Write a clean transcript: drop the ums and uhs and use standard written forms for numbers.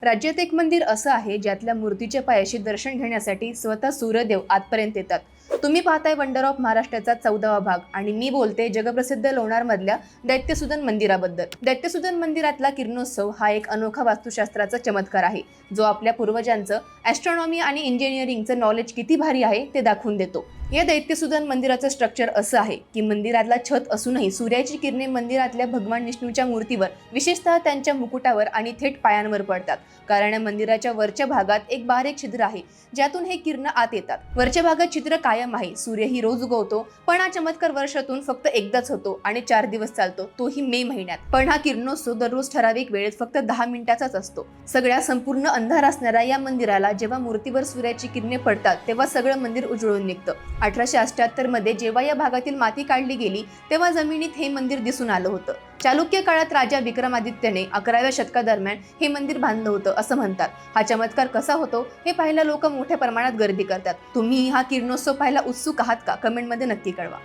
राज्यात एक मंदिर असं आहे ज्यातल्या मूर्तीच्या पायाशी दर्शन घेण्यासाठी स्वतः सूर्यदेव आतपर्यंत येतात. तुम्ही पाहताय वंडर ऑफ महाराष्ट्राचा 14वा भाग आणि मी बोलते जगप्रसिद्ध लोणार मधल्या दैत्यसुदन मंदिराबद्दल. दैत्यसुदन मंदिरातला किरणोत्सव हा एक अनोखा वास्तुशास्त्राचा चमत्कार आहे, जो आपल्या पूर्वजांचं ॲस्ट्रॉनॉमी आणि इंजिनिअरिंगचं नॉलेज किती भारी आहे ते दाखवून देतो. या दैत्यसुदन मंदिराचं स्ट्रक्चर असं आहे की मंदिरातला छत असूनही सूर्याची किरणे मंदिरातल्या भगवान विष्णूच्या मूर्तीवर, विशेषतः त्यांच्या मुकुटावर आणि थेट पायांवर पडतात. कारण या मंदिराच्या वरच्या भागात एक बारीक छिद्र आहे, ज्यातून हे किरण आत येतात. वरच्या भागात छिद्र कायम आहे. सूर्यही रोज उगवतो, पण हा चमत्कार वर्षातून फक्त एकदाच होतो आणि 4 दिवस चालतो, तोही मे महिन्यात. पण हा किरणोत्सव दररोज ठराविक वेळेत फक्त 10 मिनिटाचाच असतो. सगळ्या संपूर्ण अंधार असणाऱ्या या मंदिराला जेव्हा मूर्तीवर सूर्याची किरणे पडतात तेव्हा सगळं मंदिर उजळून निघतं. 1878 मध्ये जेव्हा या भागातील माती काढली गेली तेव्हा जमिनीत हे मंदिर दिसून आलं होतं. चालुक्य काळात राजा विक्रमादित्यने 11व्या शतकादरम्यान हे मंदिर बांधलं होतं असं म्हणतात. हा चमत्कार कसा होतो हे पाहायला लोक मोठ्या प्रमाणात गर्दी करतात. तुम्ही हा किरणोत्सव पाहायला उत्सुक आहात का? कमेंटमध्ये नक्की कळवा.